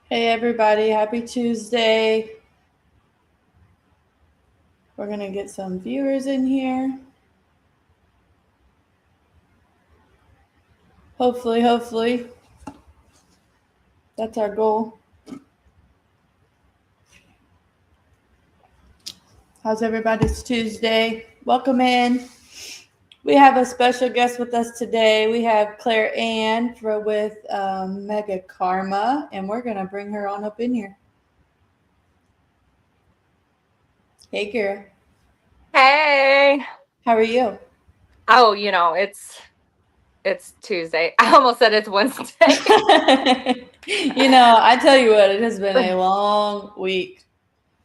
Hey everybody, happy Tuesday. We're going to get some viewers in here. Hopefully. That's our goal. How's everybody's Tuesday? Welcome in. We have a special guest with us today. We have ClaraAnne with Mega Karma, and we're going to bring her on up in here. Hey, girl. Hey. How are you? Oh, it's Tuesday. I almost said it's Wednesday. I tell you what, it has been a long week.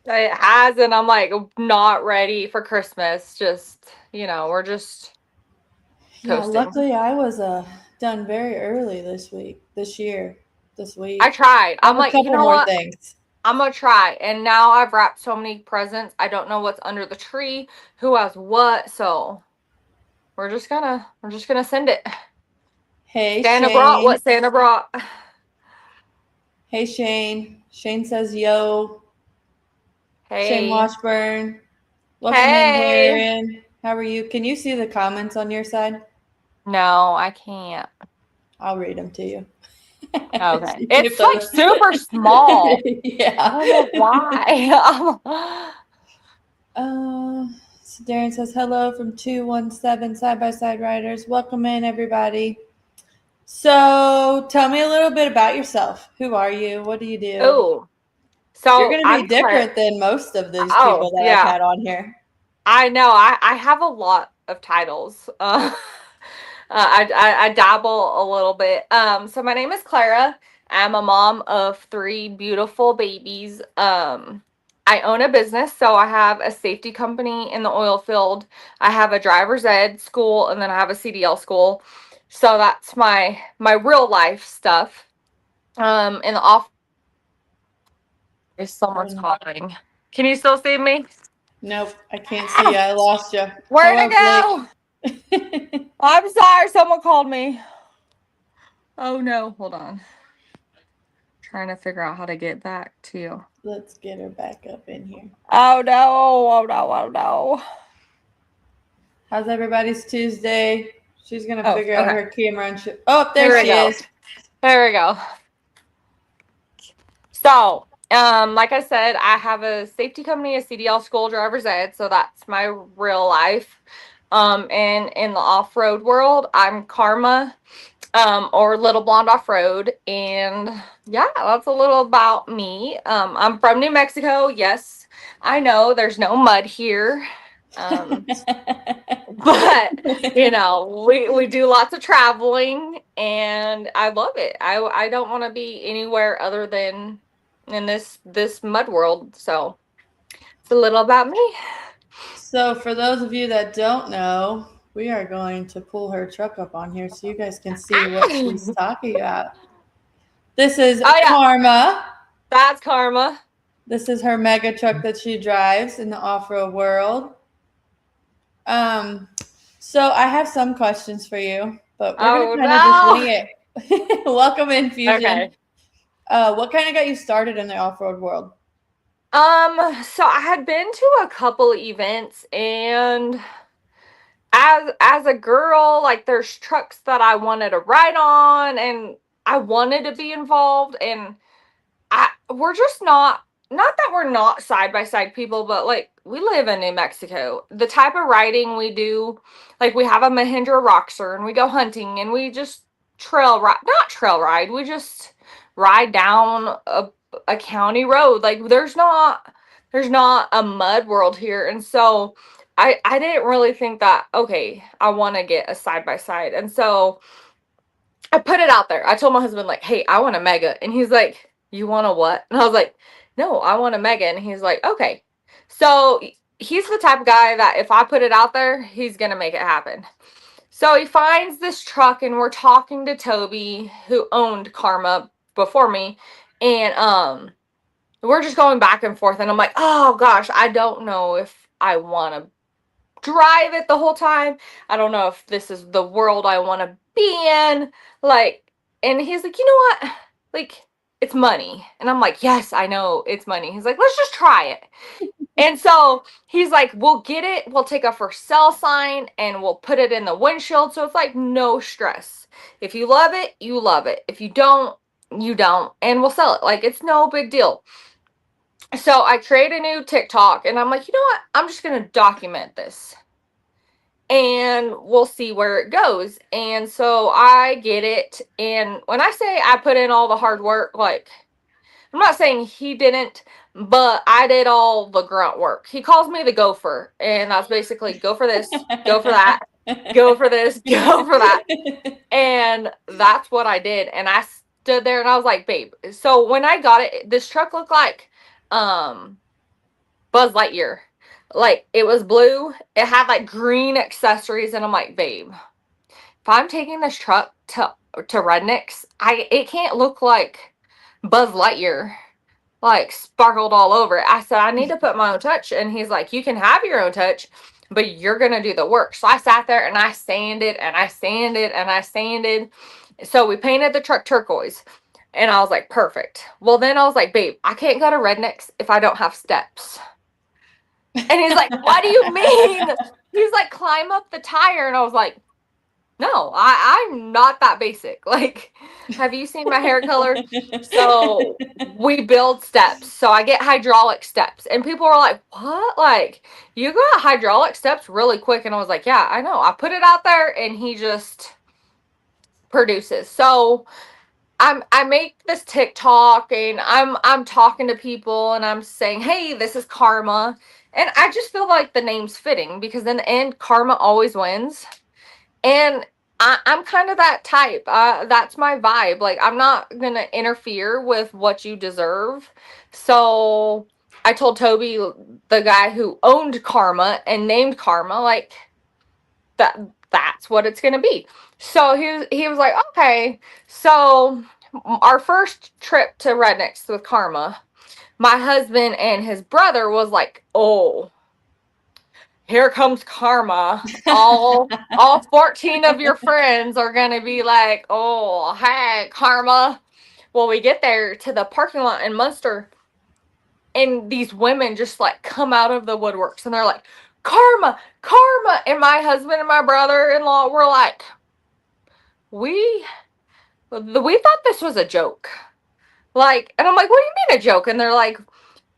It has, and I'm like not ready for Christmas. We're just Yeah, coasting. luckily I was done very early this week, this I week. tried. I I'm have a like, you couple know more what? things. I'm gonna try. And now I've wrapped so many presents. I don't know what's under the tree, who has what, so we're just gonna send it. Hey Santa brought Shane. what Santa brought. Hey Shane. Shane says yo. Shane Hey. Washburn. Welcome in, Hey. Darren. How are you? Can you see the comments on your side? No, I can't. I'll read them to you. Okay. If It's like those- super small. I yeah. don't know why. So Darren says hello from 217 Side by Side Riders. Welcome in, everybody. So tell me a little bit about yourself. Who are you? What do you do? Oh, You're so going to be I'm Claire. different than most of these people Oh, that I've yeah. had on here. I know. I have a lot of titles. I dabble a little bit. So my name is Clara. I'm a mom of three beautiful babies. I own a business, so I have a safety company in the oil field. I have a driver's ed school, and then I have a CDL school. So that's my real life stuff. In the office, someone's calling. Can you still see me? Nope, I can't see you. I lost you. Where'd it Hello, Blake. go? I'm sorry, someone called me. Oh no, hold on. Trying to figure out how to get back to you. Let's get her back up in here. Oh no, oh no, oh no. How's everybody's Tuesday? She's going to Oh, figure out okay. her camera and oh, there Here we she go. is. There we go. So, like I said, I have a safety company, a CDL school, driver's ed, so that's my real life. And in the off-road world, I'm Karma, or Little Blonde Off-Road, and yeah, that's a little about me. I'm from New Mexico. Yes, I know there's no mud here. Um, but we do lots of traveling, and I love it. I don't want to be anywhere other than in this mud world. So it's a little about me. So, for those of you that don't know, we are going to pull her truck up on here so you guys can see what she's Oh talking about. This is yeah, Karma. that's Karma. This is her mega truck that she drives in the off road world. Um, so I have some questions for you, but we're gonna Oh kind of just wing no. it. Welcome in, Fusion. Okay. What kind of got you started in the off road world? So I had been to a couple events, and as a girl, like there's trucks that I wanted to ride on, and I wanted to be involved, and we're just not that we're not side by side people, but like we live in New Mexico. The type of riding we do, like we have a Mahindra Roxer and we go hunting and we just not trail ride. We just ride down a county road. Like there's not a mud world here. And so I didn't really think that, okay, I want to get a side by side. And so I put it out there. I told my husband, like, hey, I want a mega. And he's like, you want a what? And I was like, no, I want a mega. And he's like, okay. So he's the type of guy that if I put it out there, he's going to make it happen. So he finds this truck, and we're talking to Toby, who owned Karma before me. And we're just going back and forth. And I'm like, oh gosh, I don't know if I want to drive it the whole time. I don't know if this is the world I want to be in. Like, and he's like, you know what? Like, it's money. And I'm like, yes, I know it's money. He's like, let's just try it. And so he's like, we'll get it. We'll take a for sale sign and we'll put it in the windshield. So it's like no stress. If you love it, you love it. If you don't, you don't. And we'll sell it. Like, it's no big deal. So I create a new TikTok and I'm like, you know what? I'm just going to document this and we'll see where it goes. And so I get it. And when I say I put in all the hard work, like, I'm not saying he didn't, but I did all the grunt work. He calls me the gopher, and that's basically go for this, go for that, go for this, go for that. And that's what I did. And I stood there and I was like, babe. So when I got it, this truck looked like Buzz Lightyear. Like, it was blue. It had like green accessories, and I'm like, babe, if I'm taking this truck to rednecks, it can't look like Buzz Lightyear, like sparkled all over it. I said, I need to put my own touch. And he's like, you can have your own touch, but you're going to do the work. So I sat there and I sanded and I sanded and I sanded. So we painted the truck turquoise. And I was like, perfect. Well, then I was like, babe, I can't go to Rednecks if I don't have steps. And he's like, what do you mean? He's like, climb up the tire. And I was like, no, I'm not that basic. Like, have you seen my hair color? So we build steps. So I get hydraulic steps. And people are like, what? Like, you got hydraulic steps really quick. And I was like, yeah, I know. I put it out there and he just produces. So I make this TikTok and I'm talking to people and I'm saying, hey, this is Karma. And I just feel like the name's fitting because in the end, karma always wins. And I'm kind of that type. That's my vibe. Like, I'm not going to interfere with what you deserve. So I told Toby, the guy who owned Karma and named Karma, like, that's what it's going to be. So he was like, okay. So our first trip to Rednecks with Karma, my husband and his brother was like, oh, here comes karma. All 14 of your friends are going to be like, oh, hey, karma. Well, we get there to the parking lot in Munster, and these women just like come out of the woodworks, and they're like, karma, karma. And my husband and my brother-in-law were like, we thought this was a joke. Like, and I'm like, what do you mean a joke? And they're like,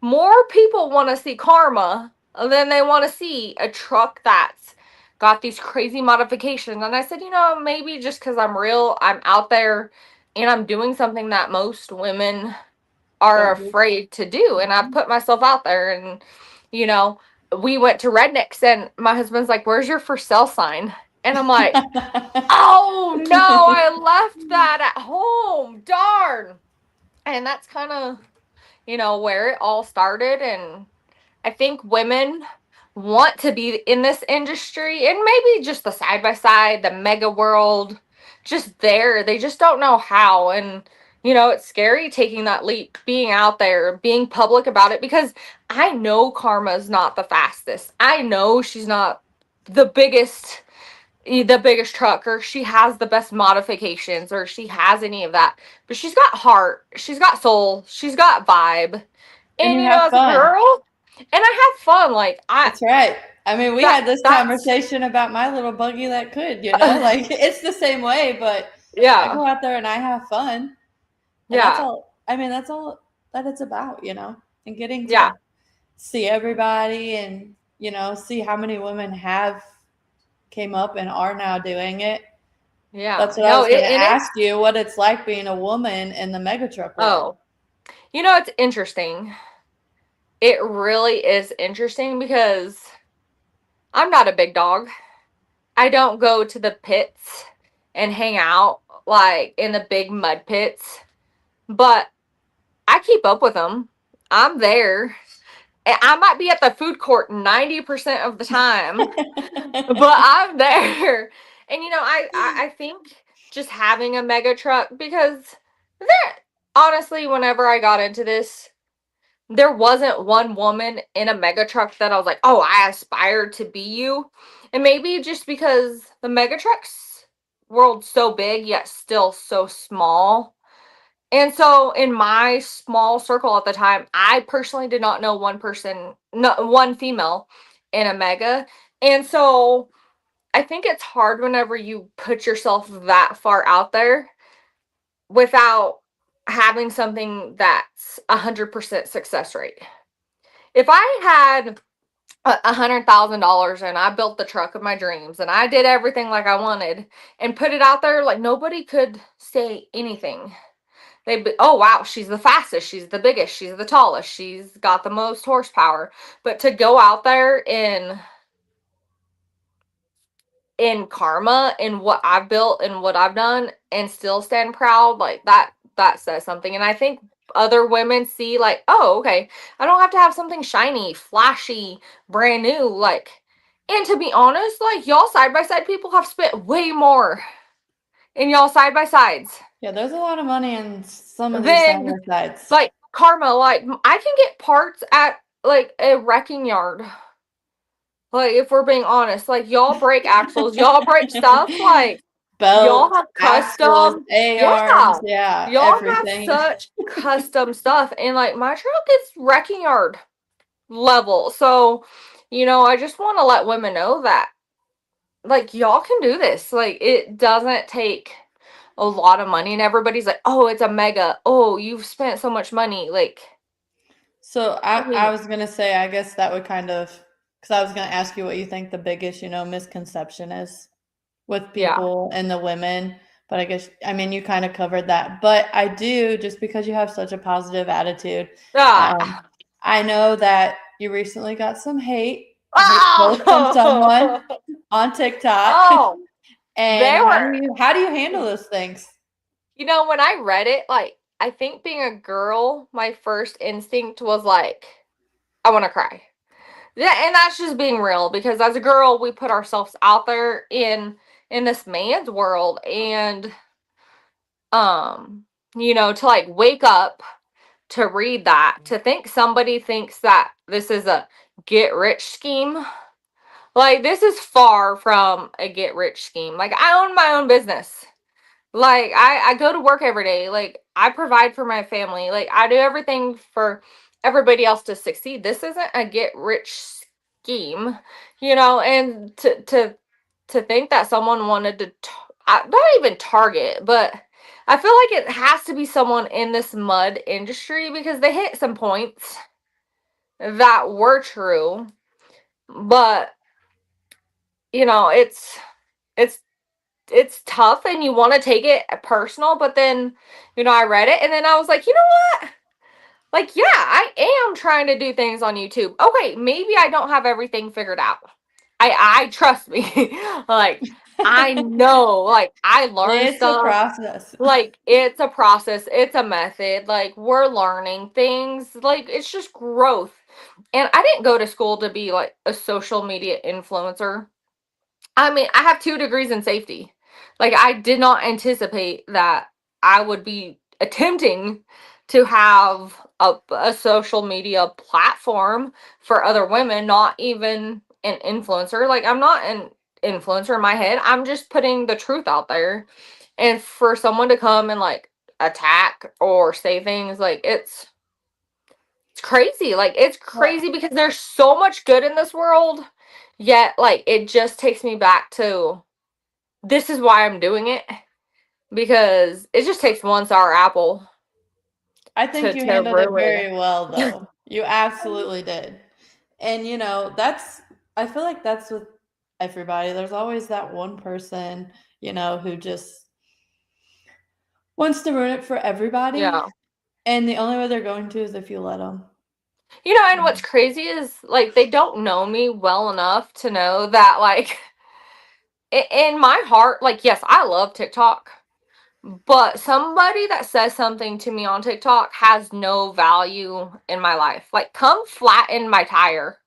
more people want to see karma than they want to see a truck that's got these crazy modifications. And I said, you know, maybe just because I'm real, I'm out there and I'm doing something that most women are afraid to do. And I put myself out there and, you know, we went to Rednecks and my husband's like, where's your for sale sign? And I'm like, oh no, I left that at home. Darn. And that's kind of, you know, where it all started. And I think women want to be in this industry and maybe just the side by side, the mega world, just there. They just don't know how. And, you know, it's scary taking that leap, being out there, being public about it, because I know Karma's not the fastest. I know she's not the biggest truck, or she has the best modifications, or she has any of that, but she's got heart, she's got soul, she's got vibe. And you know, as a girl, and I have fun. Like, that's right. I mean, we had this conversation about my little buggy that could, you know, like, it's the same way, but yeah, I go out there and I have fun. And that's all, I mean, that's all that it's about, you know, and getting to see everybody and, you know, see how many women have came up and are now doing it. Yeah. That's what I was going to ask you, what it's like being a woman in the mega truck world. Oh, you know, it's interesting. It really is interesting because I'm not a big dog. I don't go to the pits and hang out like in the big mud pits, but I keep up with them. I'm there. I might be at the food court 90% of the time, but I'm there. And, you know, I think just having a mega truck, because honestly, whenever I got into this, there wasn't one woman in a mega truck that I was like, oh, I aspire to be you. And maybe just because the mega trucks world's so big, yet still so small. And so in my small circle at the time, I personally did not know one female in a mega. And so I think it's hard whenever you put yourself that far out there without having something that's 100% success rate. If I had $100,000 and I built the truck of my dreams and I did everything like I wanted and put it out there, like nobody could say anything. They'd be, oh wow, she's the fastest, she's the biggest, she's the tallest, she's got the most horsepower. But to go out there in karma in what I've built and what I've done and still stand proud, like that says something. And I think other women see like, oh, okay, I don't have to have something shiny, flashy, brand new. Like, and to be honest, like y'all side by side people have spent way more in y'all side by sides. Yeah, there's a lot of money in some of these side by sides. Like karma, like I can get parts at like a wrecking yard. Like, if we're being honest, like, y'all break axles, y'all break stuff, like, y'all Belts, have axles, custom, A-arms, yeah, y'all everything. have such custom stuff, and, like, my truck is wrecking yard level, so, I just want to let women know that, like, y'all can do this, like, it doesn't take a lot of money, and everybody's like, oh, it's a mega, oh, you've spent so much money, like. So, I was going to say, I guess that would kind of, because I was going to ask you what you think the biggest, misconception is with people and the women. But I guess, you kind of covered that. But I do, just because you have such a positive attitude, I know that you recently got some hate from someone on TikTok. Oh, and how do you handle those things? When I read it, like, I think being a girl, my first instinct was like, I want to cry. Yeah, and that's just being real, because as a girl, we put ourselves out there in this man's world, and to like wake up to read that, to think somebody thinks that this is a get rich scheme. Like, this is far from a get rich scheme. Like, I own my own business. Like, I go to work every day. Like, I provide for my family. Like, I do everything for everybody else to succeed. This isn't a get rich scheme, and to think that someone wanted to, not even target, but I feel like it has to be someone in this mud industry, because they hit some points that were true, but, it's tough, and you want to take it personal, but then, I read it, and then I was like, you know what? Like, yeah, I am trying to do things on YouTube. Okay, maybe I don't have everything figured out. I trust me. Like, I know, like, I learned stuff. It's a process. Like, it's a process. It's a method. Like, we're learning things. Like, it's just growth. And I didn't go to school to be, like, a social media influencer. I have 2 degrees in safety. Like, I did not anticipate that I would be attempting to have a social media platform for other women, not even an influencer. Like, I'm not an influencer in my head. I'm just putting the truth out there. And for someone to come and, like, attack or say things, like, it's crazy. Like, it's crazy, because there's so much good in this world. Yet, like, it just takes me back to, this is why I'm doing it, because it just takes one sour apple. I think you handled it very well, though. You absolutely did. And, I feel like that's with everybody. There's always that one person, who just wants to ruin it for everybody. Yeah. And the only way they're going to is if you let them. And what's crazy is, like, they don't know me well enough to know that, like, in my heart, like, yes, I love TikTok, but somebody that says something to me on TikTok has no value in my life. Like, come flatten my tire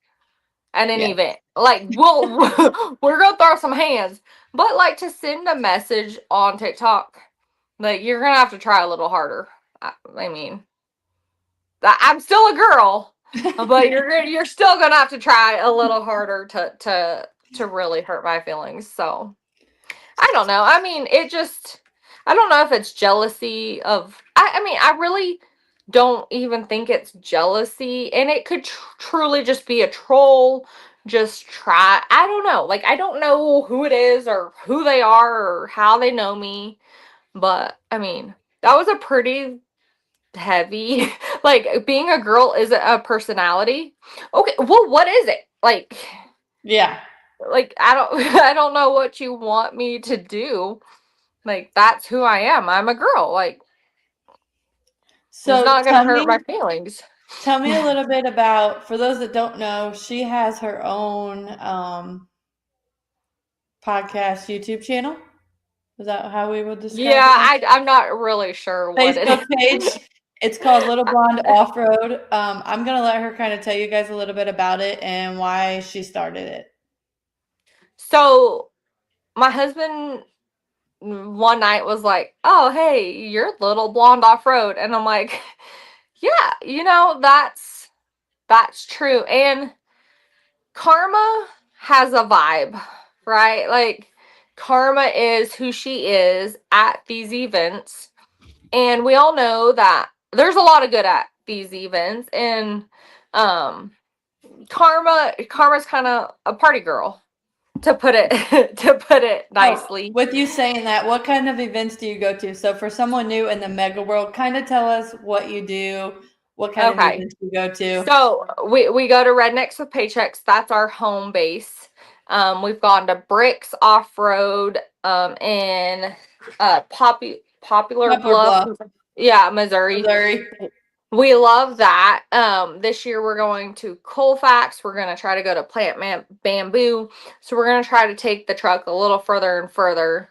at an event. Like, we're gonna throw some hands. But, like, to send a message on TikTok, like, you're gonna have to try a little harder. I mean, I'm still a girl, but you're still gonna have to try a little harder to really hurt my feelings. So I don't know. I mean, I don't know if it's jealousy of, I mean, I really don't even think it's jealousy, and it could truly just be a troll. Just try, I don't know. Like, I don't know who it is or who they are or how they know me, but I mean, that was a pretty heavy, like, being a girl isn't a personality. Okay, well, what is it? Yeah. Like, I don't, I don't know what you want me to do. Like, that's who I am. I'm a girl. Like, it's So not gonna hurt my feelings. tell me a little bit about, for those that don't know, she has her own podcast YouTube channel. Is that how we would Yeah, describe it? I'm not really sure what it Facebook is. page. It's called Little Blonde Offroad. I'm gonna let her kind of tell you guys a little bit about it and why she started it. So, my husband one night was like, "Oh, hey, you're Little Blonde Off Road," and I'm like, "Yeah, that's true." And Karma has a vibe, right? Like, Karma is who she is at these events. And we all know that there's a lot of good at these events. And um Karma's kind of a party girl, to put it to put it Oh, nicely. with you saying that, what kind of events do you go to? So for someone new in the mega world, kind of tell us what you do, what kind of Okay. events you go to. So we go to Rednecks with Paychecks. That's our home base. We've gone to Bricks Off Road in Popular Poplar Bluff, Bluff, yeah, Missouri. Missouri. We love that. This year we're going to Colfax. We're going to try to go to Bamboo. So we're going to try to take the truck a little further and further.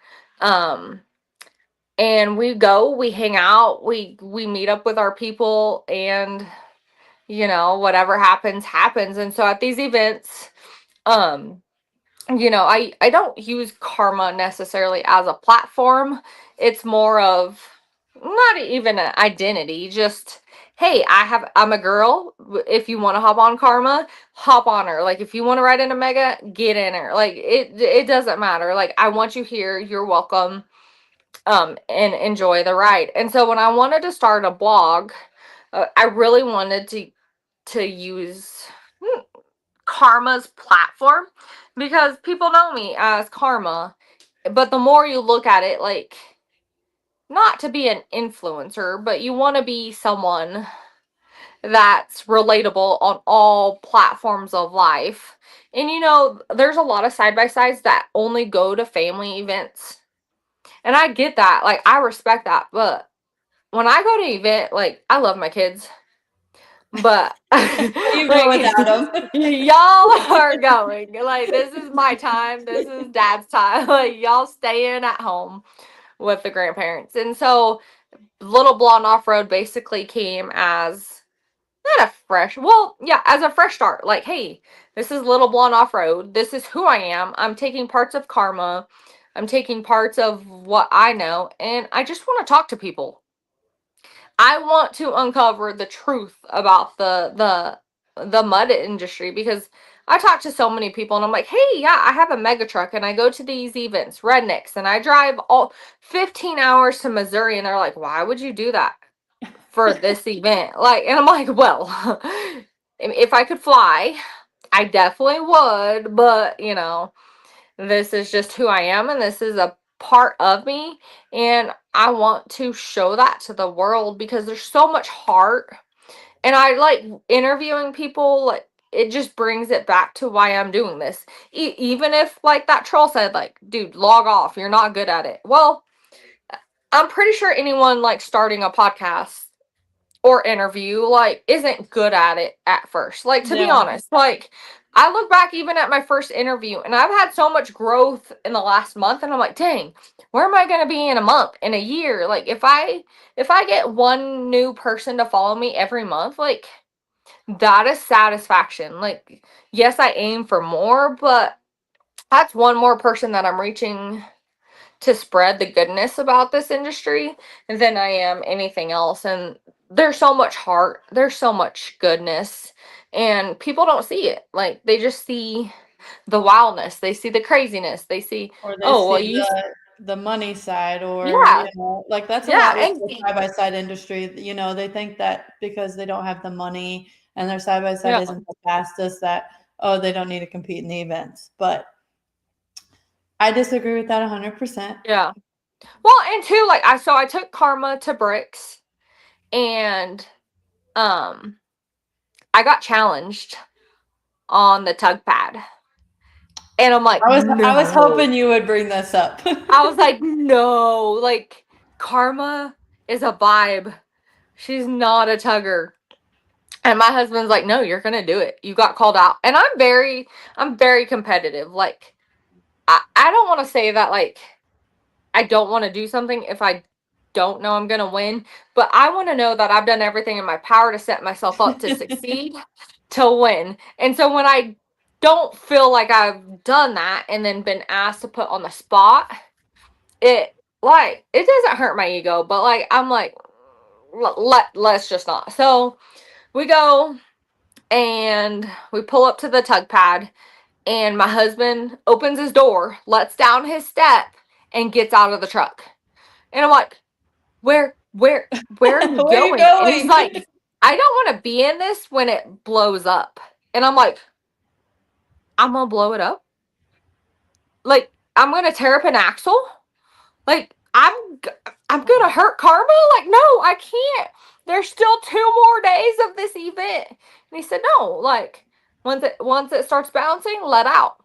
And we hang out, we meet up with our people, and whatever happens. And so at these events, um I don't use Karma necessarily as a platform. It's more of not even an identity, just, hey, I'm a girl. If you want to hop on Karma, hop on her. Like, if you want to ride in a mega, get in her. Like, it doesn't matter. Like, I want you here. You're welcome. And enjoy the ride. And so when I wanted to start a blog, I really wanted to use Karma's platform, because people know me as Karma. But the more you look at it, like, not to be an influencer, but you want to be someone that's relatable on all platforms of life. And there's a lot of side by sides that only go to family events. And I get that. Like, I respect that. But when I go to an event, like, I love my kids. But You go without them. y'all are going. Like, this is my time. This is dad's time. Like, y'all staying at home with the grandparents. And so Little Blonde Off Road basically came as not a as a fresh start. Like, hey, this is Little Blonde Off Road. This is who I am. I'm taking parts of Karma. I'm taking parts of what I know, and I just want to talk to people. I want to uncover the truth about the mud industry, because I talk to so many people and I'm like, hey, yeah, I have a mega truck and I go to these events, Rednecks, and I drive all 15 hours to Missouri, and they're like, why would you do that for this event? Like, and I'm like, well, if I could fly, I definitely would, but this is just who I am, and this is a part of me, and I want to show that to the world, because there's so much heart, and I like interviewing people. Like, it just brings it back to why I'm doing this. Even if, like that troll said, like, dude, log off, you're not good at it. Well, I'm pretty sure anyone like starting a podcast or interview, like, isn't good at it at first. Like, to be No. honest, like, I look back even at my first interview, and I've had so much growth in the last month, and I'm like, dang, where am I going to be in a month, in a year? Like, if I get one new person to follow me every month, like, that is satisfaction. Like, yes, I aim for more, but that's one more person that I'm reaching to spread the goodness about this industry than I am anything else. And there's so much heart, there's so much goodness, and people don't see it. Like, they just see the wildness, they see the craziness, they see, Or they oh, well, see the money side, or Yeah. like that's a Yeah. lot with And the side-by-side industry. They think that because they don't have the money and their side-by-side yeah. isn't the fastest, that they don't need to compete in the events. But I disagree with that 100%. Yeah. Well, and too, like I took Karma to Bricks, and I got challenged on the tug pad. And I'm like, I was no. hoping you would bring this up. I was like, no. Like, Karma is a vibe. She's not a tugger. And my husband's like, no, you're gonna do it. You got called out. And I'm very competitive. Like, I don't want to say that, like, I don't want to do something if I don't know I'm gonna win, but I want to know that I've done everything in my power to set myself up to succeed, to win. And so when I don't feel like I've done that and then been asked to put on the spot, it doesn't hurt my ego, but like I'm like, let's just not. So we go and we pull up to the tug pad, and my husband opens his door, lets down his step, and gets out of the truck. And I'm like, where are you Where are you going? And he's going? like, I don't want to be in this when it blows up. And I'm like, I'm gonna blow it up? Like, I'm gonna tear up an axle? Like, I'm gonna hurt Karma? Like, no, I can't. There's still 2 more days of this event. And he said, no, like, once it starts bouncing, let out.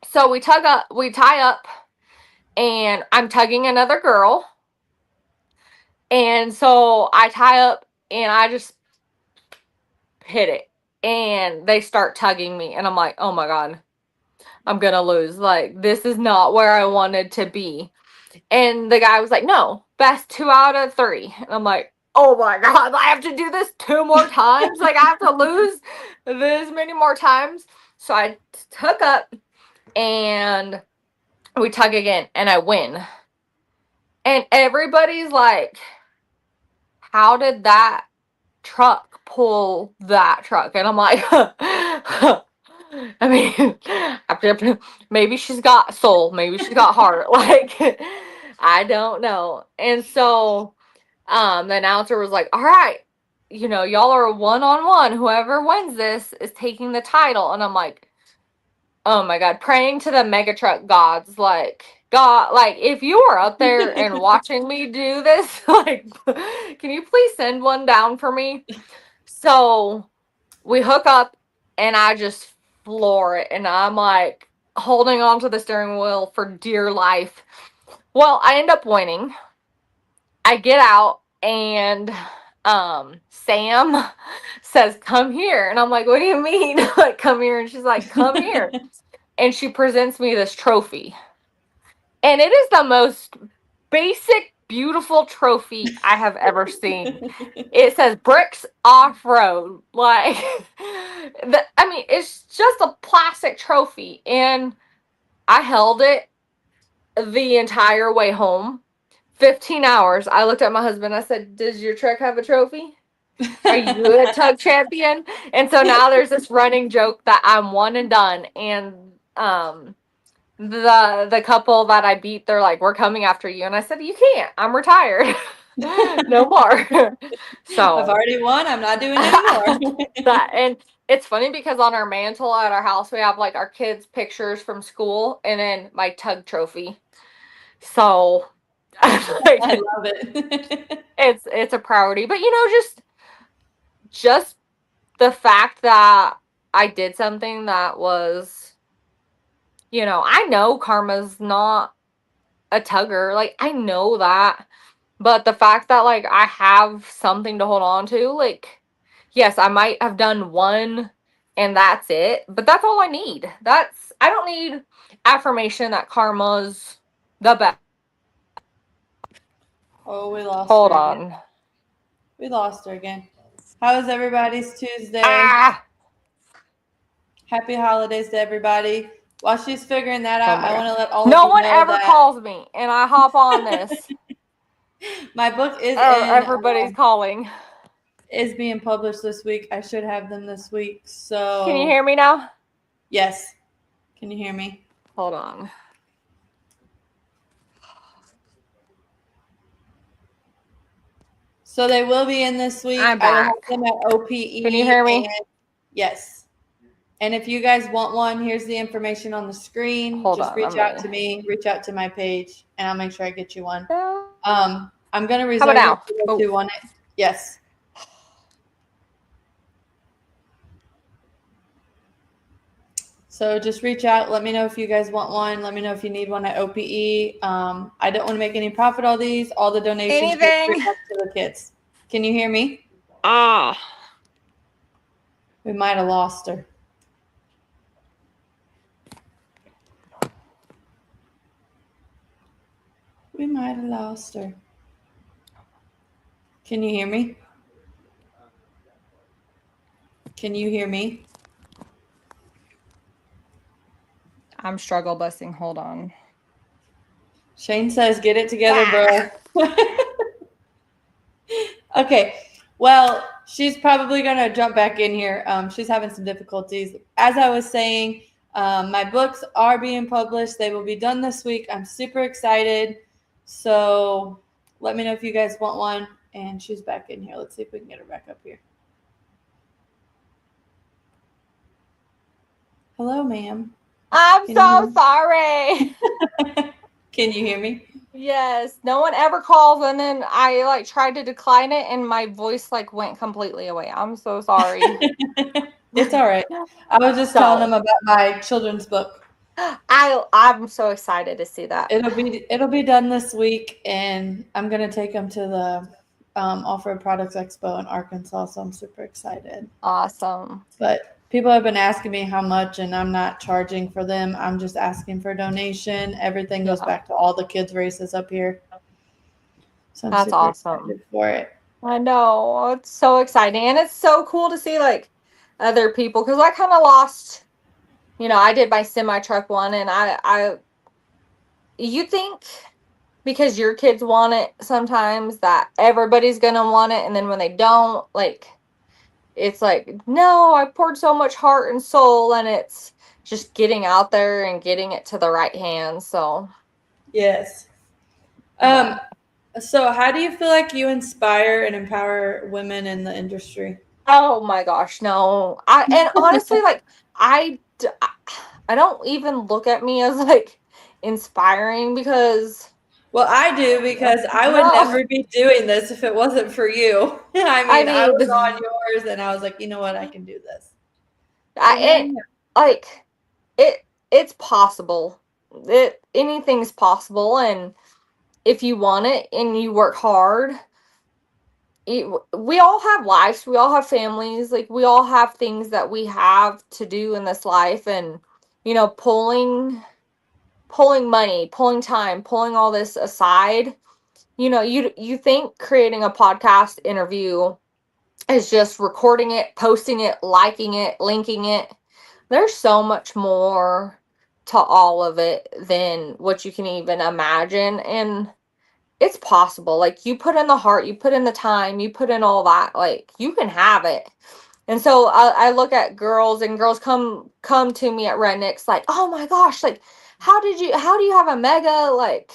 So we tie up, and I'm tugging another girl. And so I tie up and I just hit it. And they start tugging me. And I'm like, oh my God, I'm going to lose. Like, this is not where I wanted to be. And the guy was like, no, best 2 out of 3. And I'm like, oh my God, I have to do this 2 more times? Like, I have to lose this many more times? So I tug up and we tug again and I win. And everybody's like, how did that truck pull that truck? And I'm like, I mean, maybe she's got soul, maybe she's got heart. Like, I don't know. And so the announcer was like, all right, y'all are 1-on-1. Whoever wins this is taking the title. And I'm like, oh my God, praying to the mega truck gods, like, God, like, if you are up there and watching me do this, like, can you please send one down for me? So we hook up and I just floor it, and I'm like holding on to the steering wheel for dear life. Well, I end up winning. I get out, and Sam says, come here. And I'm like, what do you mean? Like, come here. And she's like, come here. And she presents me this trophy. And it is the most basic, beautiful trophy I have ever seen. It says Bricks Offroad. Like, it's just a plastic trophy. And I held it the entire way home. 15 hours. I looked at my husband. I said, does your truck have a trophy? Are you a tug champion? And so now there's this running joke that I'm one and done. And the couple that I beat, they're like, we're coming after you. And I said, you can't. I'm retired. No more. So I've already won. I'm not doing anymore. and it's funny because on our mantle at our house, we have like our kids' pictures from school and then my tug trophy. So like, I love it. it's a priority. But just the fact that I did something that was, I know Karma's not a tugger. Like, I know that. But the fact that, like, I have something to hold on to, like, yes, I might have done one and that's it. But that's all I need. I don't need affirmation that Karma's the best. Oh, we lost Hold her on. again. We lost her again. How was everybody's Tuesday? Ah! Happy holidays to everybody. While she's figuring that Oh out, my I God. want to let all No of you one know ever that calls me and I hop on this. my book Everybody's calling. is being published this week. I should have them this week. So Can you hear me now? Yes. Can you hear me? Hold on. So they will be in this week. I'm I will back. have them at OPE. Can you hear me? And, yes. And if you guys want one, here's the information on the screen. Hold Just on, reach out to me, reach out to my page, and I'll make sure I get you one. No. I'm going to How reserve about now? it for those who want it. Yes. So just reach out. Let me know if you guys want one. Let me know if you need one at OPE. I don't want to make any profit on these. All the donations go straight back to the kids. Can you hear me? We might have lost her. We might have lost her. Can you hear me? Can you hear me? I'm struggle busing. Hold on. Shane says, get it together, bro. Okay. Well, she's probably going to jump back in here. She's having some difficulties. As I was saying, my books are being published. They will be done this week. I'm super excited. So let me know if you guys want one. And she's back in here. Let's see if we can get her back up here. Hello, ma'am. I'm so sorry. Can you hear me? Yes. No one ever calls, and then I like tried to decline it, and my voice like went completely away. I'm so sorry. It's all right. I was just telling them about my children's book. I'm so excited to see that. It'll be done this week, and I'm gonna take them to the Offroad Products Expo in Arkansas. So I'm super excited. Awesome. But people have been asking me how much, and I'm not charging for them. I'm just asking for a donation. Everything goes back to all the kids' races up here. So I'm super excited for it. I know, it's so exciting, and it's so cool to see like other people, because I kind of lost. I did my semi truck one, and you think because your kids want it sometimes that everybody's gonna want it, and then when they don't, like, it's like, no, I poured so much heart and soul, and it's just getting out there and getting it to the right hands. So yes. So how do you feel like you inspire and empower women in the industry? Oh my gosh, no. And honestly, like, I don't even look at me as like inspiring, because well, I do, because I would never be doing this if it wasn't for you. I was on yours, and I was like, you know what, I can do this. It's possible. Anything's possible, and if you want it and you work hard, we all have lives, we all have families, like, we all have things that we have to do in this life, and pulling money, pulling time, pulling all this aside, you think creating a podcast interview is just recording it, posting it, liking it, linking it. There's so much more to all of it than what you can even imagine, and it's possible. Like, you put in the heart, you put in the time, you put in all that, like, you can have it. And so I look at girls, and girls come to me at Rednecks like, oh my gosh, like, how do you have a mega, like,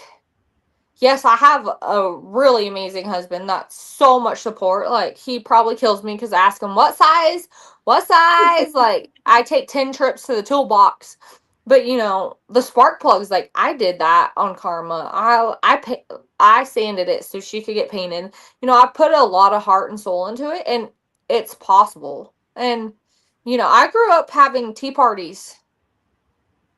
yes, I have a really amazing husband. That's so much support. Like, he probably kills me because I ask him what size. Like, I take 10 trips to the toolbox. But the spark plugs, like, I did that on Karma. I sanded it so she could get painted. I put a lot of heart and soul into it, and it's possible. And I grew up having tea parties.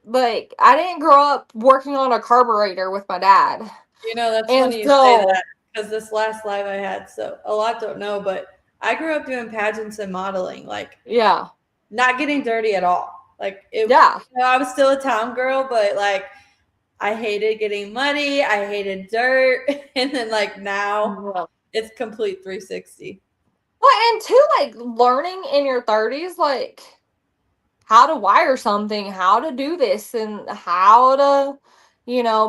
Like, I didn't grow up working on a carburetor with my dad. That's funny you say that, because this last live I had, so a lot don't know, but I grew up doing pageants and modeling, like, not getting dirty at all. Like, I was still a town girl, but like, I hated getting muddy, I hated dirt, and then like now it's complete 360. Well, and too, like, learning in your 30s, like, how to wire something, how to do this, and how to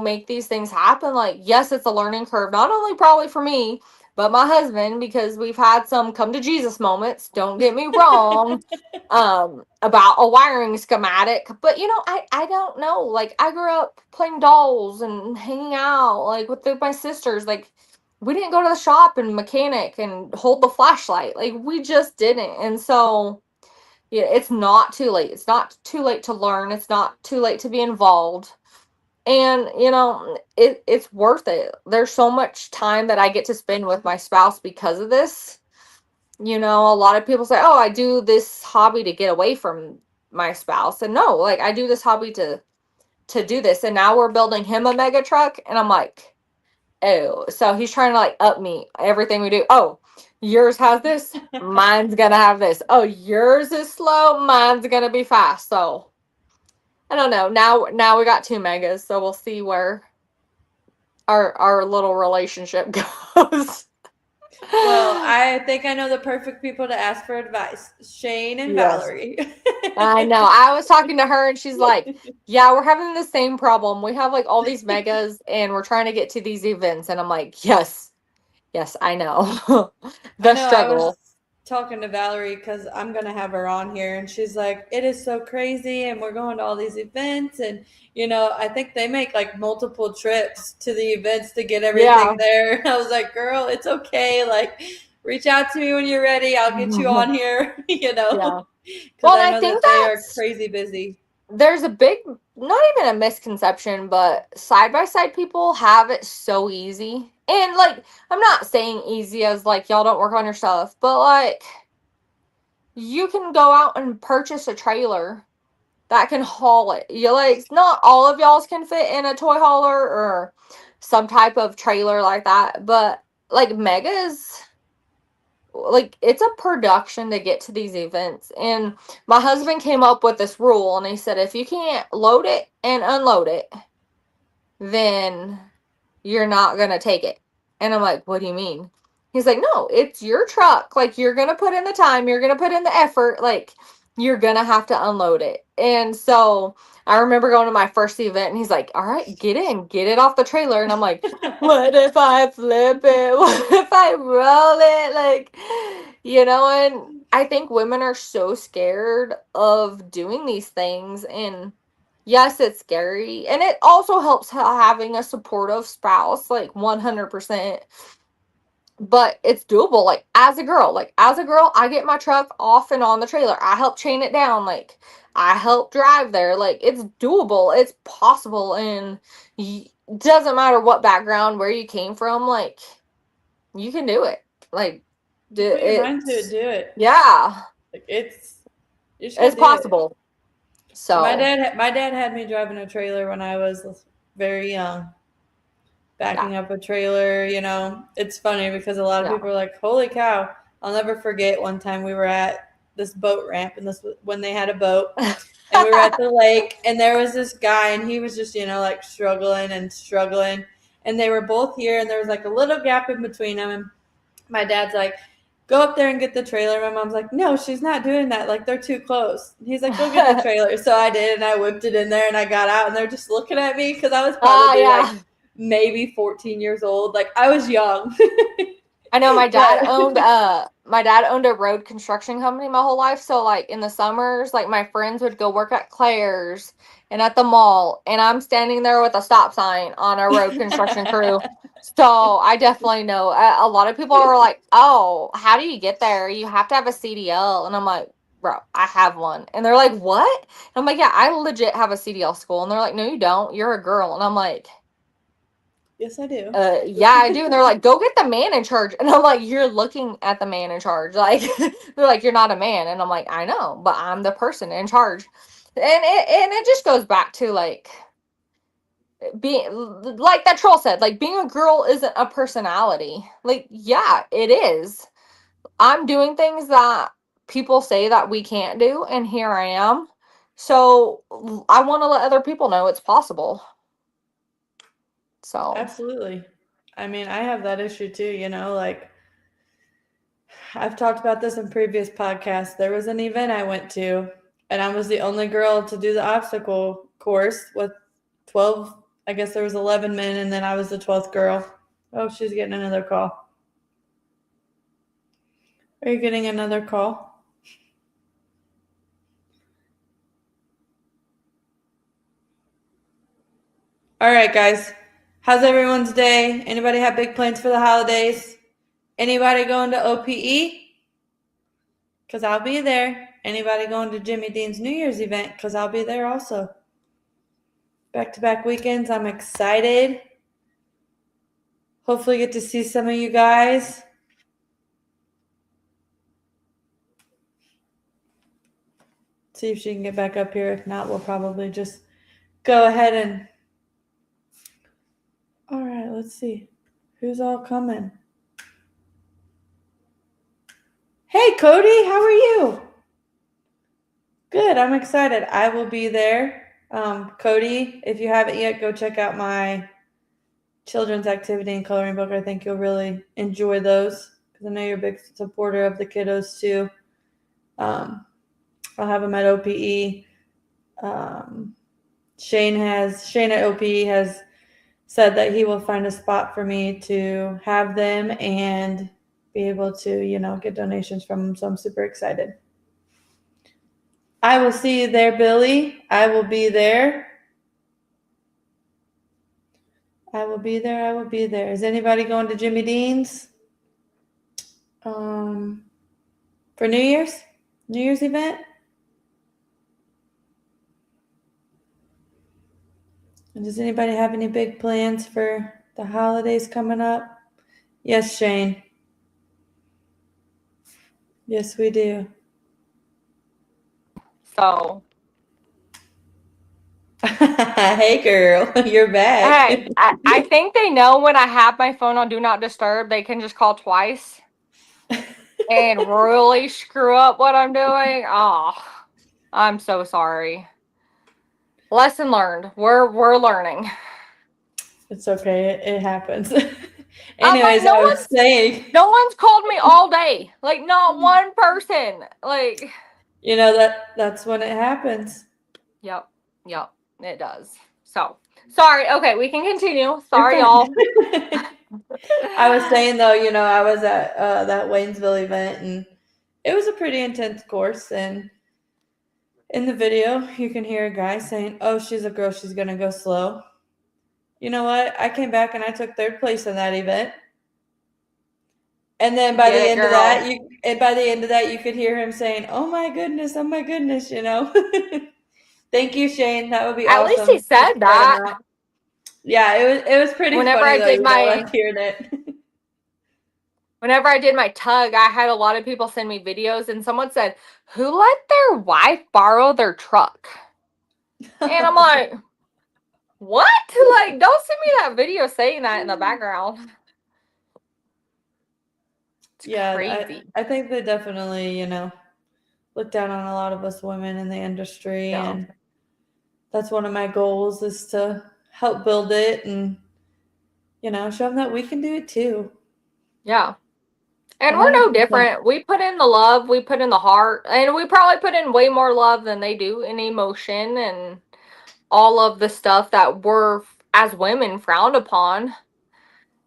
make these things happen. Like, yes, it's a learning curve, not only probably for me, but my husband, because we've had some come to Jesus moments, don't get me wrong, about a wiring schematic. But I don't know, like, I grew up playing dolls and hanging out like with my sisters. Like, we didn't go to the shop and mechanic and hold the flashlight. Like, we just didn't. And so, yeah, it's not too late. It's not too late to learn. It's not too late to be involved. And, it's worth it. There's so much time that I get to spend with my spouse because of this. A lot of people say, oh, I do this hobby to get away from my spouse. And no, like, I do this hobby to do this. And now we're building him a mega truck. And I'm like, oh, so he's trying to like up me everything we do. Oh, yours has this, mine's gonna have this. Oh, yours is slow, mine's gonna be fast. So I don't know. Now we got 2 megas, so we'll see where our little relationship goes. Well, I think I know the perfect people to ask for advice. Shane and Yes. Valerie. I know. I was talking to her and she's like, yeah, we're having the same problem. We have like all these megas and we're trying to get to these events. And I'm like, yes, I know. I The know I was struggle. talking to Valerie because I'm going to have her on here, and she's like, it is so crazy, and we're going to all these events. And, I think they make like multiple trips to the events to get everything Yeah. there. I was like, girl, it's okay. Like, reach out to me when you're ready. I'll get you on here, Yeah. because Well, I and I know that think they are that's crazy busy. there's a big, not even a misconception, but side by side people have it so easy. And like, I'm not saying easy as like y'all don't work on your stuff, but like, you can go out and purchase a trailer that can haul it. You like, not all of y'all's can fit in a toy hauler or some type of trailer like that, but like megas, like, it's a production to get to these events. And my husband came up with this rule and he said, if you can't load it and unload it, then you're not going to take it. And I'm like, what do you mean? He's like, no, it's your truck. Like, you're going to put in the time, you're going to put in the effort. Like, you're going to have to unload it. And so I remember going to my first event and he's like, all right, get it off the trailer. And I'm like, what if I flip it? What if I roll it? Like, and I think women are so scared of doing these things. And yes, it's scary. And it also helps having a supportive spouse, like 100%. But it's doable. Like as a girl, I get my truck off and on the trailer. I help chain it down. Like, I help drive there. Like, it's doable. It's possible. And doesn't matter what background, where you came from. Like, you can do it. Like, You put your mind to it, it's, do it. yeah, Like, you just it's gotta do it. possible. My So, dad, my dad had me driving a trailer when I was very young, yeah, backing up a trailer. It's funny because a lot of yeah. people are like, "Holy cow!" I'll never forget one time we were at this boat ramp, and this was when they had a boat, and we were at the lake, and there was this guy, and he was just like struggling and struggling, and they were both here, and there was like a little gap in between them, and my dad's like, go up there and get the trailer. My mom's like, no, she's not doing that. Like, they're too close. He's like, go get the trailer. So I did, and I whipped it in there, and I got out, and they're just looking at me because I was probably like Yeah. maybe 14 years old. Like, I was young. I know my dad But owned a road construction company my whole life. So like in the summers, like my friends would go work at Claire's and at the mall, and I'm standing there with a stop sign on a road construction crew. So I definitely know a lot of people are like, "Oh, how do you get there? You have to have a CDL." And I'm like, "Bro, I have one." And they're like, "What?" And I'm like, "Yeah, I legit have a CDL school." And they're like, "No, you don't. You're a girl." And I'm like, yes, I do. yeah, I do. And they're like, go get the man in charge. And I'm like, you're looking at the man in charge. Like, they're like, you're not a man. And I'm like, I know, but I'm the person in charge. And it just goes back to like being, like that troll said, like being a girl isn't a personality. Like, yeah, it is. I'm doing things that people say that we can't do, and here I am. So I want to let other people know it's possible. So Absolutely. I mean, I have that issue too, like I've talked about this in previous podcasts. There was an event I went to, and I was the only girl to do the obstacle course with 12. I guess there was 11 men, and then I was the 12th girl. Oh, she's getting another call. Are you getting another call? All right, guys. How's everyone's day? Anybody have big plans for the holidays? Anybody going to OPE? Because I'll be there. Anybody going to Jimmy Dean's New Year's event? Because I'll be there also. Back-to-back weekends. I'm excited. Hopefully get to see some of you guys. See if she can get back up here. If not, we'll probably just go ahead and... All right, let's see. Who's all coming? Hey, Cody, how are you? Good, I'm excited. I will be there. Cody, if you haven't yet, go check out my children's activity and coloring book. I think you'll really enjoy those because I know you're a big supporter of the kiddos too. I'll have them at OPE. Shane at OPE has said that he will find a spot for me to have them and be able to, get donations from them. So I'm super excited. I will see you there, Billy. I will be there. I will be there. Is anybody going to Jimmy Dean's for New Year's event? And does anybody have any big plans for the holidays coming up? Yes, Shane. Yes, we do. So. Hey, girl, you're back. Hey, I think they know when I have my phone on Do Not Disturb, they can just call twice and really screw up what I'm doing. Oh, I'm so sorry. Lesson learned. We're learning. It's okay. It happens. Anyways, I was saying. No one's called me all day. Like, not one person. Like. That's when it happens. Yep, it does. So, sorry. Okay, we can continue. Sorry, y'all. I was saying, though, I was at that Waynesville event, and it was a pretty intense course, and in the video, you can hear a guy saying, "Oh, she's a girl. She's going to go slow." You know what? I came back and I took third place in that event. And then by the end of that, you could hear him saying, "Oh my goodness, Thank you, Shane. That would be awesome. At least he said that. Yeah, it was pretty Whenever funny. I did hearing it. Whenever I did my tug, I had a lot of people send me videos, and someone said, "Who let their wife borrow their truck?" And I'm like, "What? Like, don't send me that video saying that in the background." It's crazy. I think they definitely, look down on a lot of us women in the industry, and that's one of my goals is to help build it and, show them that we can do it too. Yeah. And 100%. We're no different. We put in the love, we put in the heart, and we probably put in way more love than they do in emotion and all of the stuff that we're, as women, frowned upon.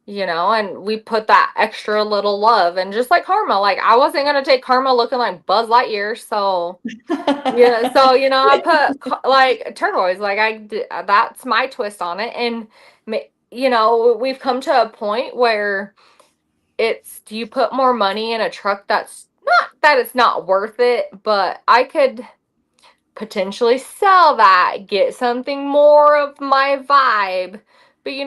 And we put that extra little love. And just like Karma, like, I wasn't going to take Karma looking like Buzz Lightyear. So, I put, like, turquoise. Like, that's my twist on it. And, we've come to a point where do you put more money in a truck that's not that it's not worth it, but I could potentially sell that, get something more of my vibe. But, you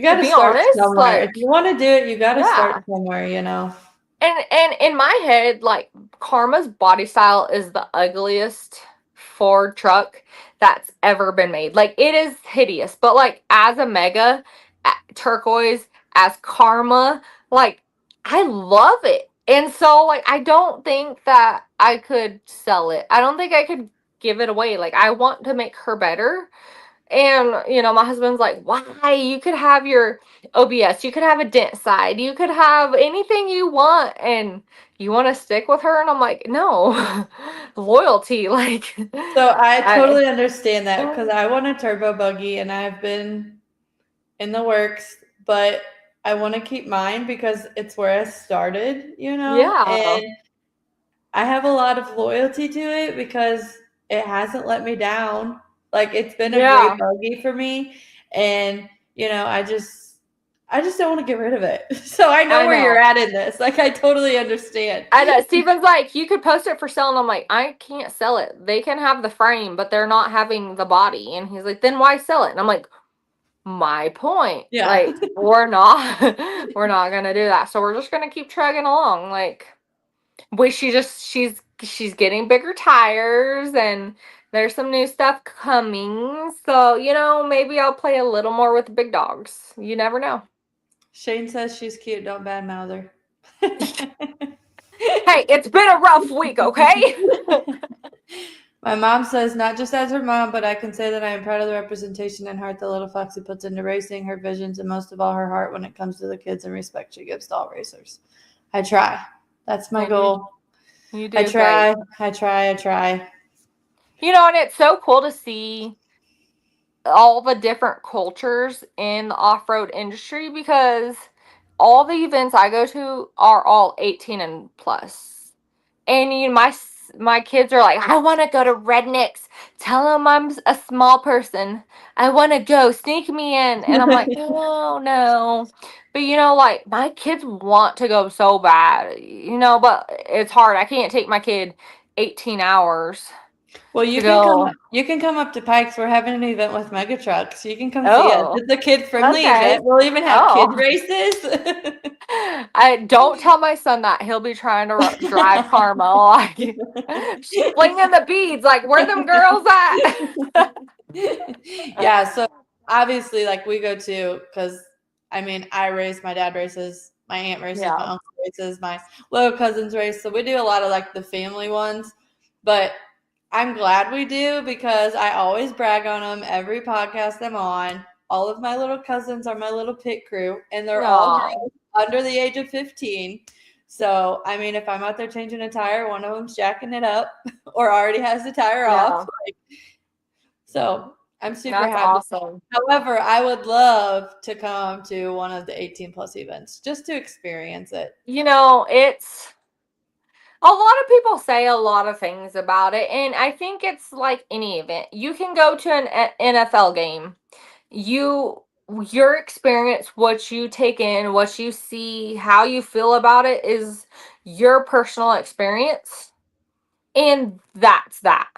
got to start somewhere. Like, if you want to do it, you got to start somewhere, And in my head, like, Karma's body style is the ugliest Ford truck that's ever been made. Like, it is hideous. But, like, as a Mega, turquoise, as Karma, like, I love it. And so, like, I don't think that I could sell it. I don't think I could give it away. Like, I want to make her better. And, my husband's like, "Why? You could have your OBS. You could have a dent side. You could have anything you want. And you want to stick with her?" And I'm like, "No." Loyalty. Like. So I totally understand that because I want a turbo buggy and I've been in the works, but I want to keep mine because it's where I started, Yeah. And I have a lot of loyalty to it because it hasn't let me down. Like, it's been a great buggy for me. And I just don't want to get rid of it. So I know I where you're know. at in this. Like, I totally understand. I know. Steven's like, you could post it for sale. And I'm like, I can't sell it. They can have the frame, but they're not having the body. And he's like, then why sell it? And I'm like, my point. Yeah. Like, we're not, we're not going to do that. So we're just going to keep trugging along. Like, she's getting bigger tires and there's some new stuff coming. So, maybe I'll play a little more with the big dogs. You never know. Shane says she's cute. Don't badmouth her. Hey, it's been a rough week, okay? My mom says, not just as her mom, but I can say that I am proud of the representation and heart the little Foxy puts into racing, her visions, and most of all, her heart when it comes to the kids and respect she gives to all racers. I try. That's my goal. You do. I try. Great. I try. And it's so cool to see all the different cultures in the off-road industry because all the events I go to are all 18 and plus. And my kids are like, I want to go to Rednecks. Tell them I'm a small person. I want to go. Sneak me in. And I'm like, oh, no. But, like, my kids want to go so bad, but it's hard. I can't take my kid 18 hours. Well, you can come up to Pikes. We're having an event with Mega Trucks. You can come see us. It's a kid-friendly event. We'll even have kid races. I don't tell my son that. He'll be trying to drive Karma, like flinging the beads. Like, where them girls at? Yeah, so obviously, like, we go to, because I race, my dad races, my aunt races, my uncle races, my little cousins race. So we do a lot of like the family ones, but I'm glad we do because I always brag on them every podcast I'm on. All of my little cousins are my little pit crew, and they're all girls under the age of 15. So, if I'm out there changing a tire, one of them's jacking it up or already has the tire off. So I'm super happy. That's awesome. However, I would love to come to one of the 18 plus events just to experience it. It's a lot of people say a lot of things about it, and I think it's like any event. You can go to an NFL game. Your experience, what you take in, what you see, how you feel about it is your personal experience. And that's that.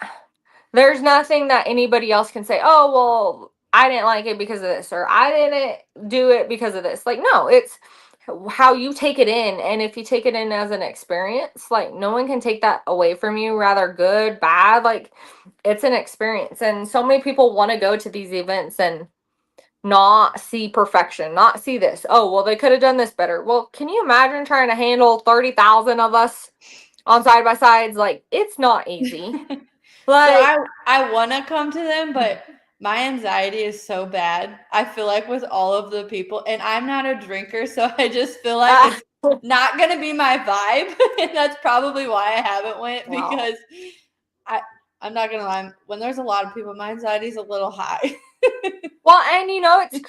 There's nothing that anybody else can say, oh, well, I didn't like it because of this, or I didn't do it because of this. Like, no, it's how you take it in. And if you take it in as an experience, like, no one can take that away from you, rather good, bad. Like, it's an experience. And so many people want to go to these events and not see perfection, not see this. Oh, well, they could have done this better. Well, can you imagine trying to handle 30,000 of us on side by sides? Like, it's not easy. So I want to come to them, but my anxiety is so bad. I feel like with all of the people, and I'm not a drinker, so I just feel like it's not going to be my vibe. And that's probably why I haven't went because I'm not going to lie. When there's a lot of people, my anxiety is a little high. Well, and it's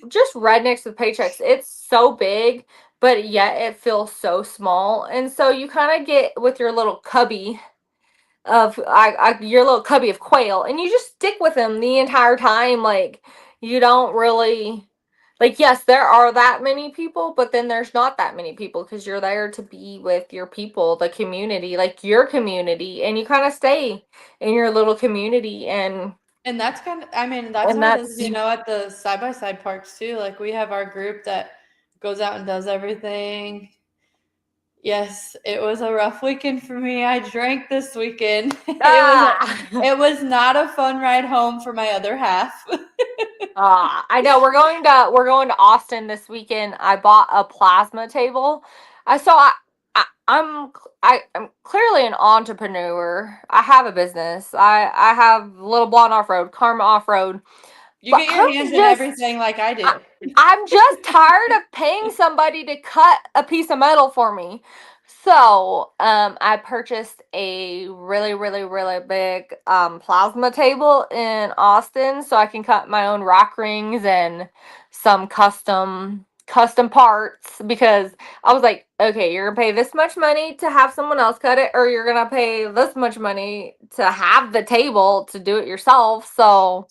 just Rednecks with Paychecks. It's so big, but yet it feels so small. And so you kind of get with your little cubby of your little cubby of quail, and you just stick with them the entire time. Like, you don't really, like, yes, there are that many people, but then there's not that many people because you're there to be with your people, the community, like your community, and you kind of stay in your little community. And that's kind of, that's how it is, at the side-by-side parks too. Like, we have our group that goes out and does everything. Yes, it was a rough weekend for me. I drank this weekend. It was not a fun ride home for my other half. I know we're going to Austin this weekend. I bought a plasma table. I'm clearly an entrepreneur. I have a business. I have Little Blonde Off-Road, Karma Off-Road. You get your hands in everything like I do. I'm just tired of paying somebody to cut a piece of metal for me. So, I purchased a really, really, really big plasma table in Austin so I can cut my own rock rings and some custom parts, because I was like, okay, you're gonna pay this much money to have someone else cut it, or you're gonna pay this much money to have the table to do it yourself. So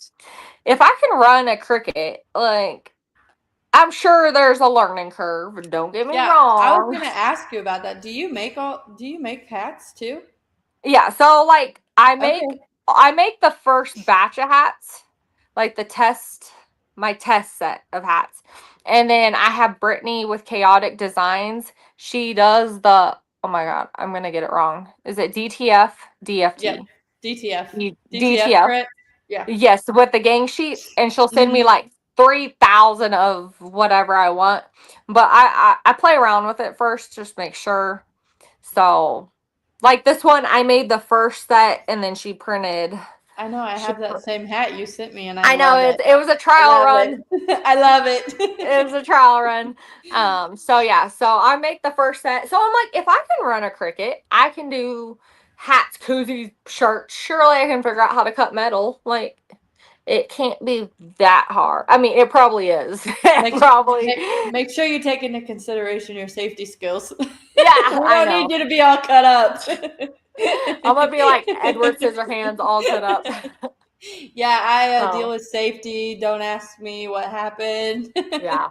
if I can run a Cricut, like, I'm sure there's a learning curve. Don't get me Yeah, I was wrong. gonna ask you about that. Do you make hats too? Yeah, so like Okay. I make the first batch of hats, like my test set of hats. And then I have Brittany with Chaotic Designs. She does the, oh my God, I'm gonna get it wrong. Is it DTF? Yeah. DFT. DTF. DTF, DTF. correct? Yeah. Yes, with the gang sheets, and she'll send me Hmm. like 3,000 of whatever I want. But I play around with it first, just make sure. So, like this one, I made the first set, and then she printed. I know I She, have that same hat you sent me and I I know love it. it was a I trial love it. run. I love It was it. a trial run. So yeah, so I make the first set. So I'm like, if I can run a Cricut, I can do hats, koozies, shirts. Surely I can figure out how to cut metal. Like, it can't be that hard. I mean, it probably is. Make, Probably. make sure you take into consideration your safety skills. Yeah, We I don't need know. you to be all cut up. I'm gonna be like Edward Scissorhands, all cut up. Yeah, I deal So with safety. Don't ask me what happened. yeah.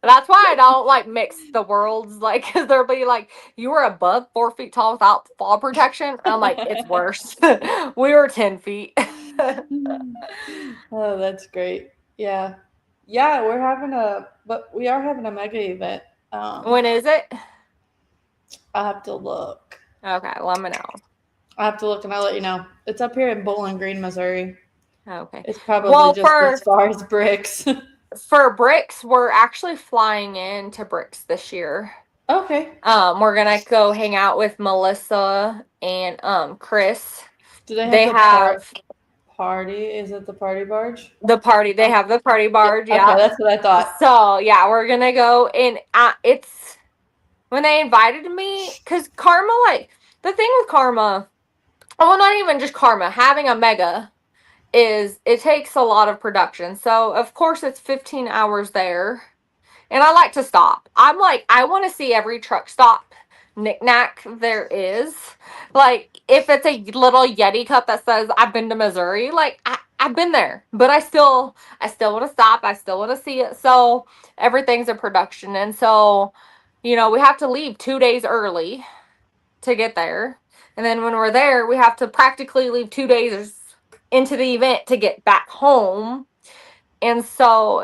That's why I don't like mix the worlds. Like, cause there'll be like, you were above 4 feet tall without fall protection. I'm like, it's worse. We were 10 feet. Oh, that's great. Yeah. Yeah, we are having a mega event. When is it? I'll have to look. Okay, let me know. I'll have to look and I'll let you know. It's up here in Bowling Green, Missouri. Okay. It's probably Well, just as far as bricks. for Bricks, we're actually flying into Bricks this year. Okay. We're gonna go hang out with Melissa and Chris. Do they have They have party? Is it the party barge? the party. They have the party barge. Okay, Yeah. that's what I thought. So yeah, we're gonna go, and it's when they invited me, because Karma, like the thing with Karma, well, not even just Karma, having a mega is it takes a lot of production. So of course it's 15 hours there. And I like to stop. I'm like, I want to see every truck stop knickknack there is. Like, if it's a little Yeti cup that says I've been to Missouri, like I've been there. But I still want to stop. I still want to see it. So everything's a production. And so, we have to leave 2 days early to get there. And then when we're there, we have to practically leave 2 days into the event to get back home. And so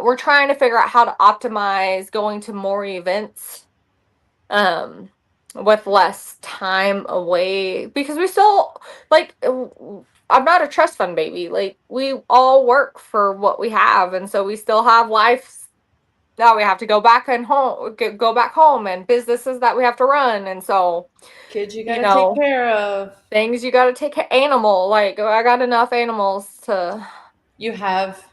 we're trying to figure out how to optimize going to more events with less time away, because we still, like, I'm not a trust fund baby. Like, we all work for what we have, and so we still have lives that we have to go back home, and businesses that we have to run. And so, Kids you gotta take care of. things you got to take care. Animal, like, I got enough animals to. You have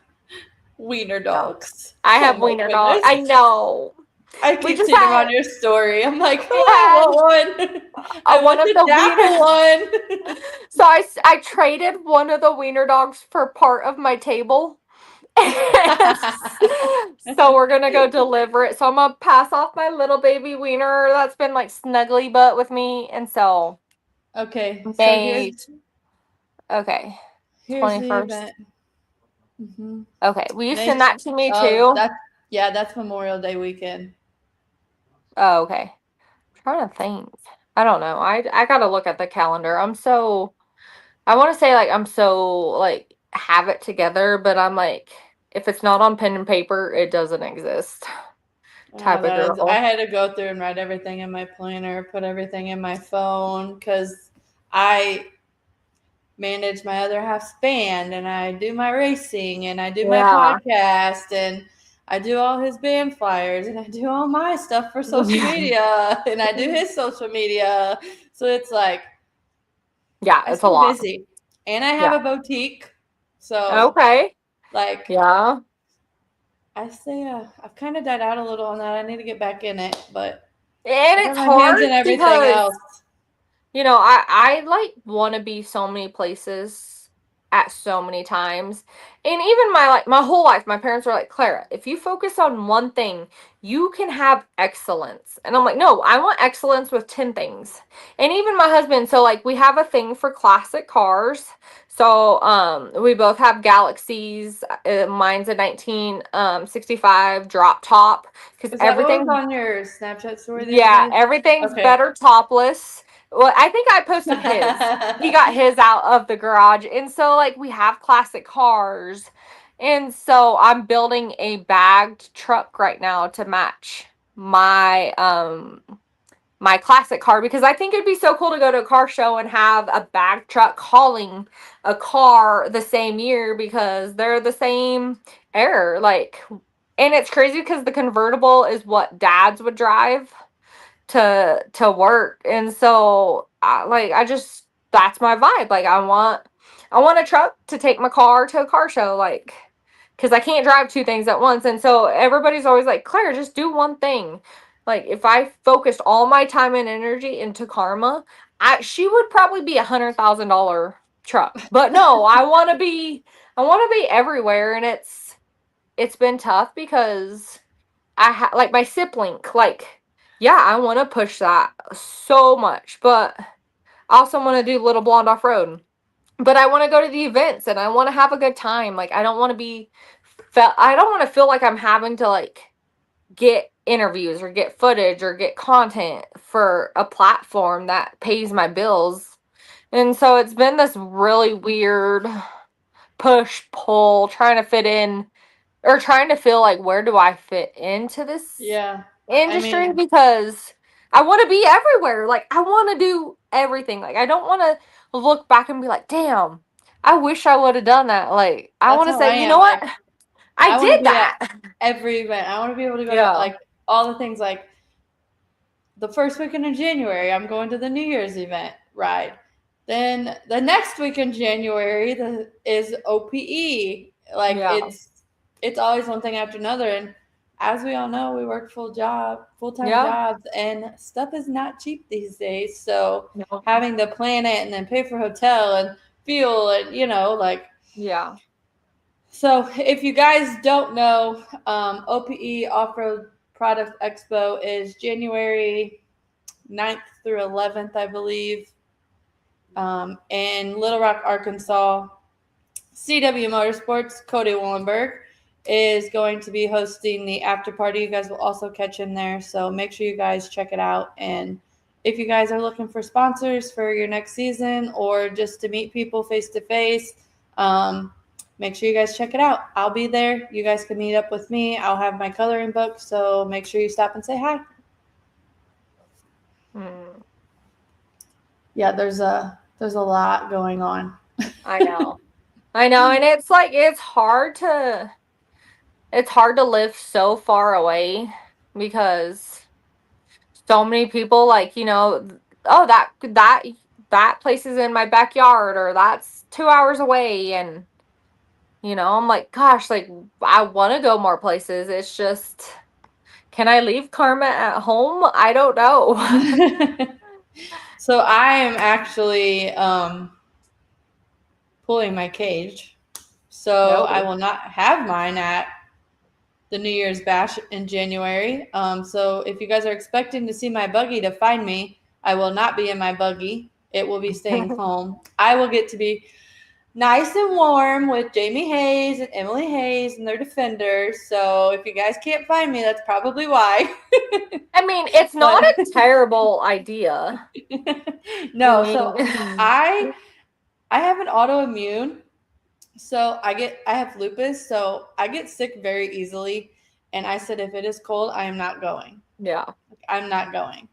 wiener dogs. I Oh have my wiener dogs. goodness. I know. I We keep just seeing them had. on your story. I'm like, We I had want one. I one want of the the dapple one. So I traded one of the wiener dogs for part of my table. So we're gonna go deliver it. So I'm gonna pass off my little baby wiener that's been like snuggly butt with me. And so Okay, so May, okay, here's the 21st. event. Mm-hmm. Okay, will you send that to me too? That's Memorial Day weekend. Oh, okay. I'm trying to think. I don't know. I gotta look at the calendar. I want to say like I'm so like have it together, but I'm like, if it's not on pen and paper, it doesn't exist. Type of girl. I had to go through and write everything in my planner, put everything in my phone, because I manage my other half's band, and I do my racing, and I do my podcast, and I do all his band flyers, and I do all my stuff for social media, and I do his social media. So it's like, yeah, it's a lot. Busy. And I have a boutique. So okay. Like, yeah. I say I've kind of died out a little on that. I need to get back in it, but and it's hard and everything because else. I like want to be so many places at so many times. And even my whole life, my parents were like, Clara, if you focus on one thing, you can have excellence. And I'm like, no, I want excellence with 10 things. And even my husband, so like we have a thing for classic cars. So we both have Galaxies. Mine's a 1965 drop top because Is that what was everything, on your Snapchat story the other yeah, day? everything's Okay. better topless. Well, I think I posted his. He got his out of the garage. And so like we have classic cars. And so I'm building a bagged truck right now to match my classic car, because I think it'd be so cool to go to a car show and have a bag truck hauling a car the same year, because they're the same era. Like, and it's crazy because the convertible is what dads would drive to work. And so I just, that's my vibe. Like I want a truck to take my car to a car show, like, because I can't drive two things at once. And so everybody's always like, Claire, just do one thing. Like if I focused all my time and energy into Karma, she would probably be $100,000 truck. But no, I want to be everywhere. And it's been tough because like my sip link, like, yeah, I want to push that so much, but I also want to do Little Blonde Off-Road. But I want to go to the events and I want to have a good time. Like I don't want to feel like I'm having to like get interviews or get footage or get content for a platform that pays my bills. And so it's been this really weird push pull, trying to fit in, or trying to feel like, where do I fit into this Yeah. industry? Because I want to be everywhere. Like I want to do everything. Like I don't want to look back and be like, damn, I wish I would have done that. Like I That's want to how I say, you am. know what? Like, I I want to did be at that. every event. I want to be able to go to Yeah. like all the things. Like the first weekend in January, I'm going to the New Year's event ride. Then the next week in January is OPE. Like Yeah. it's always one thing after another. And as we all know, we work full time Yeah. jobs, and stuff is not cheap these days. So No. having to plan it and then pay for hotel and fuel and like. Yeah. So if you guys don't know, OPE Off-Road Product Expo is January 9th through 11th, I believe, in Little Rock, Arkansas. CW Motorsports, Cody Wallenberg, is going to be hosting the after party. You guys will also catch him there, so make sure you guys check it out. And if you guys are looking for sponsors for your next season or just to meet people face to face, make sure you guys check it out. I'll be there. You guys can meet up with me. I'll have my coloring book, so make sure you stop and say hi. Mm. Yeah, there's a lot going on. I know. I know. And it's like, it's hard to live so far away, because so many people, like, oh, that place is in my backyard, or that's 2 hours away. And, I'm like, gosh, like, I want to go more places. It's just, can I leave Karma at home? I don't know. So I am actually pulling my cage. So I No. will not have mine at the New Year's Bash in January. So if you guys are expecting to see my buggy to find me, I will not be in my buggy. It will be staying home. I will get to be nice and warm with Jamie Hayes and Emily Hayes and their defenders. So if you guys can't find me, that's probably why. I mean, it's not a terrible idea. No, I so mean, I have an autoimmune. So I have lupus, so I get sick very easily. And I said, if it is cold, I am not going. yeah. I'm not going.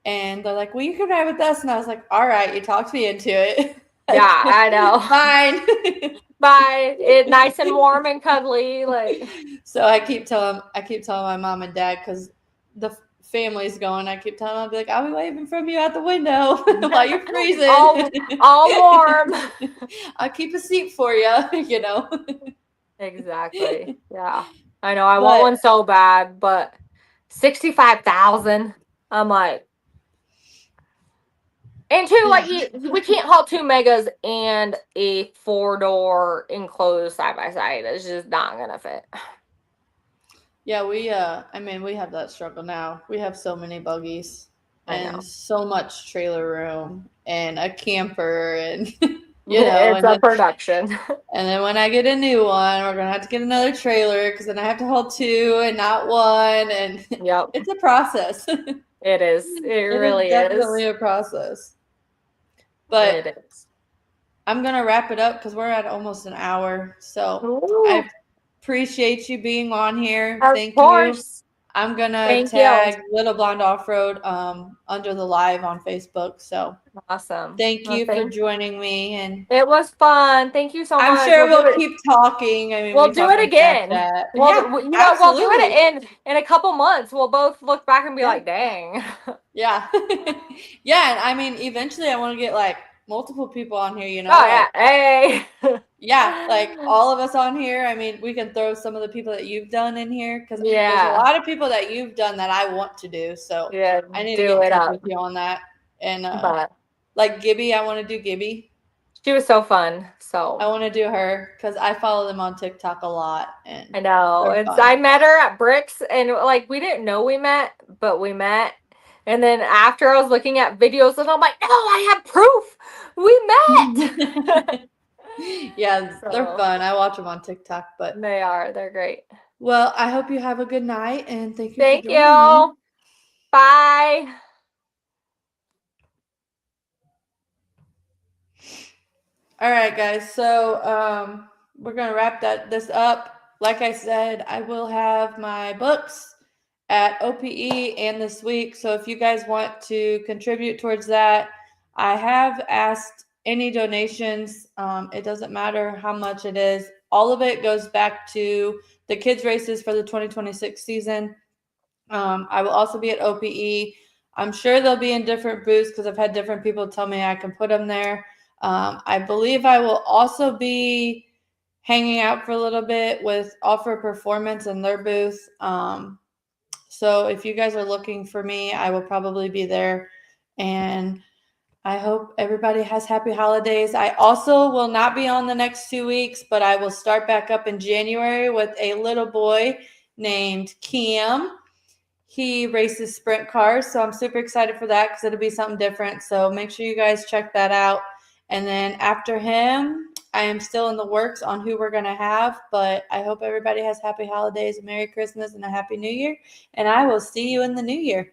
And they're like, well, you can ride with us. And I was like, all right, you talked me into it. Yeah, I know. Fine. Bye. It nice and warm and cuddly, like. So I keep telling my mom and dad, because the family's going. I keep telling them, I'll be like, I'll be waving from you out the window while you're freezing. all warm. I'll keep a seat for you, Exactly. Yeah. I know. I want one so bad, but 65,000. I'm like, And two, like we can't haul 2 megas and a 4-door enclosed side by side. It's just not gonna fit. Yeah, I mean, we have that struggle now. We have so many buggies I know. and so much trailer room and a camper and It's a production. and then when I get a new one, we're gonna have to get another trailer because then I have to haul 2 and not 1, and Yep. it's a process. It is. It really definitely is. a process. But It is. I'm gonna wrap it up because we're at almost an hour. So Ooh, I appreciate you being on here. of Thank you. course. I'm gonna Thank you. tag Little Blonde Offroad under the live on Facebook. So Awesome. thank Well, you for joining me, and it was fun. Thank you so I'm much. sure we'll keep talking. I mean, We'll we do talk it on again. Snapchat. Well, Yeah, we'll do absolutely. it in a couple months. We'll both look back and be like, "Dang." Yeah, yeah. And I mean, eventually, I want to get like multiple people on here. Oh yeah, hey. Yeah, like all of us on here. I mean, we can throw some of the people that you've done in here because there's a Yeah. lot of people that you've done that I want to do. So Yeah, I need to get in touch with you on that. And but like Gibby, I want to do Gibby. she was so fun. So I want to do her because I follow them on TikTok a lot. And I know. they're It's fun. I met her at Bricks, and like we didn't know we met, but we met. And then after I was looking at videos, and I'm like, no, I have proof. We met. Yeah, they're So, fun. I watch them on TikTok, but they are. They're great. well, I hope you have a good night and thank you Thank for joining me. you. Bye. All right, guys. So we're gonna wrap this up. Like I said, I will have my books at OPE and this week. So if you guys want to contribute towards that, I have asked any donations. It doesn't matter how much it is. All of it goes back to the kids races for the 2026 season. I will also be at OPE. I'm sure they'll be in different booths because I've had different people tell me I can put them there. I believe I will also be hanging out for a little bit with Offer Performance in their booth. So if you guys are looking for me, I will probably be there. And I hope everybody has happy holidays. I also will not be on the next 2 weeks, but I will start back up in January with a little boy named Cam. He races sprint cars, so I'm super excited for that because it'll be something different. So make sure you guys check that out. And then after him, I am still in the works on who we're going to have, but I hope everybody has happy holidays, a Merry Christmas, and a Happy New Year. And I will see you in the new year.